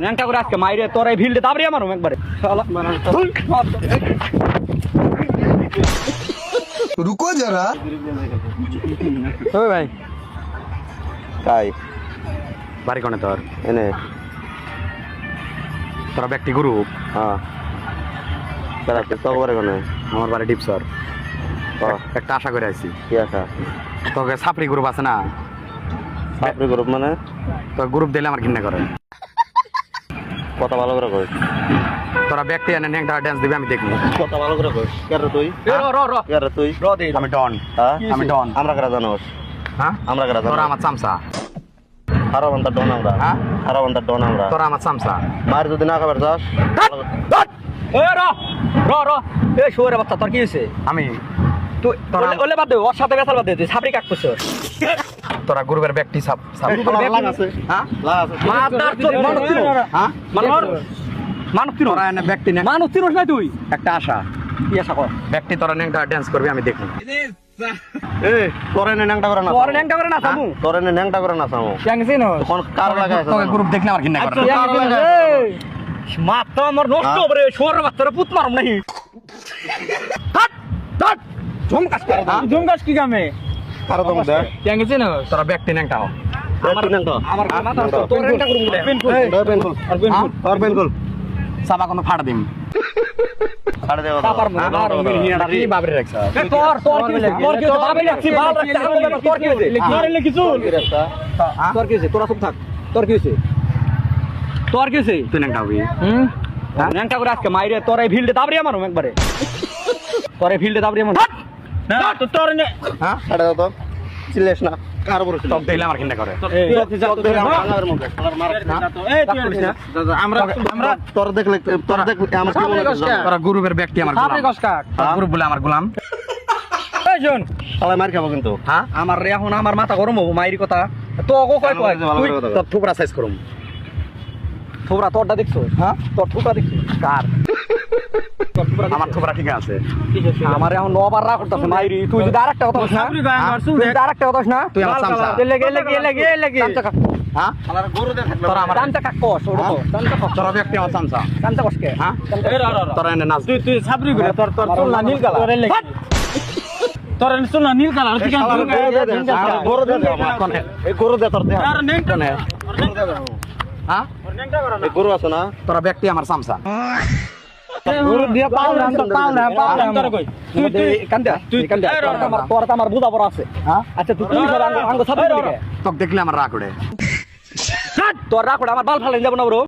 ন্যাংটা করে আজকে মাইরে তোর এই ভিলতে দাবড়ি আমারও একবারে শালা रुको जरा ওই ভাই তাই বাড়ি কোনে তোর এনে তোরা ব্যক্তি গ্রুপ হ্যাঁ তারা তোর করে কোনে আমার বাড়ি ডিপসর ও একটা আশা করে আছি কি আছে তোকে সাপড়ি গ্রুপ আছে না সাপড়ি গ্রুপ মানে তো গ্রুপ দিলে আমার ঘৃণা করে কথা ভালো করে কই তোরা ব্যক্তি এনে ন্যাংটা ড্যান্স দিবি আমি দেখবো কথা ভালো করে কই কে রে তুই র কে রে তুই আমি ডন হ্যাঁ আমি ডন আমরা কারা জানোস হ্যাঁ আমরা কারা তোরা জানোস আমার চামচা হারা বান্দা ডন আমরা হ্যাঁ হারা বান্দা ডন আমরা তোরা আমার চামচা মার যদি না খাবার যাস এ শোরে বাচ্চা তোর কি হয়েছে আমি তুই ওলে বাদ দে ওর সাথে বেসাল বাদ দে তুই সাপড়ি কাক করছিস তোরা গ্রুপের ব্যক্তি সাপ লাগ আছে হ্যাঁ লাগ আছে মাদার তোর মানুষ তিন হ্যাঁ মানুষ তিন তোরা এনে ব্যক্তি না মানুষ তিন না তুই একটা আশা কি আশা কর ব্যক্তি তোরা ন্যাংটা ড্যান্স করবি আমি দেখব এ তোরে নে ন্যাংটা করে না তোর ন্যাংটা করে না সামু তোরে নে ন্যাংটা করে না সামু কেন না কোন কার লাগাইছ তোকে গ্রুপ দেখলে আমার ঘৃণা করে মাথা আমার নষ্ট করে শোর বাচ্চারা পুত মারম নাই হাট হাট ঝুমকাস কি কামে কার দম দে কেন গেছে না তোরা ব্যক্তি ন্যাংটা হ আমার ন্যাংটা আমার মাথা তোর ন্যাংটা করব বলে আর পেনকুল সাবা কোনো ফাড় দিম ছাড় দে তারপর মার মিলহিনাটা কি বাবরে রাখছ তোর কি বাবরে রাখছি বাল রাখছি তোর কি হইছে তোর লে কিছু তোর কি হইছে তোরা চুপ থাক তোর কি হইছে তোর কি হইছে তুই ন্যাংটা হবি ন্যাংটা করে আজকে মাইরে তোর এই ভিলতে দাবড়ি আমারও একবারে তোর এই ভিলতে দাবড়ি আমার না তো তোর নে হ্যাঁ ছাড় দে তো চিল্লেস না কার বড় সব দিলে আমার ঘৃণা করে আমরা তোর দেখলে আমার কি মনে হয় তোরা গ্রুপের ব্যক্তি আমার গ্রুপ বলে আমার গোলাম এই শুন সবাই মার খাবো কিন্তু হ্যাঁ আমার এখন আমার মাথা গরম হবো মাইরি কথা তো ওগো কয় কয় তুই তোর থুবরা সাইজ করুম থুবরা তোরটা দেখছো হ্যাঁ তোর থুবরা দেখছো কার আমার থুবরা ঠিক আছে আমার এখন নবার রাগ করতেছে মাইরি তুই যদি আরেকটা কথা বলিস না তুই যদি আরেকটা কথা বলিস না তুই আমার চামচা লেগে হ্যাঁ গরু দেখে তোরা আমার চামচা কাক কস ওটা তো চামচা কস তোরা ব্যক্তি আমার চামচা চামচা কস কে হ্যাঁ তোরা এনে নাচ তুই সাবরি করে তোর চুল না নীল কালার তোর চুল না নীল কালার তুই কেন গরু দে এই গরু দে তোর দে আর নেংটা নে হ্যাঁ এই গরু আছে না তোরা ব্যক্তি আমার চামচা গরু দিয়া পাও না তোর কই তুই কান্দা তোর আমার বুঝা পড়া আছে হ্যাঁ আচ্ছা তুই পুলিশ আঙ্গ সাবরি তোকে দেখলে আমার রাগ ওড়ে তোর রাগ ওড়ে আমার বাল ফালাই যাব না ব্রো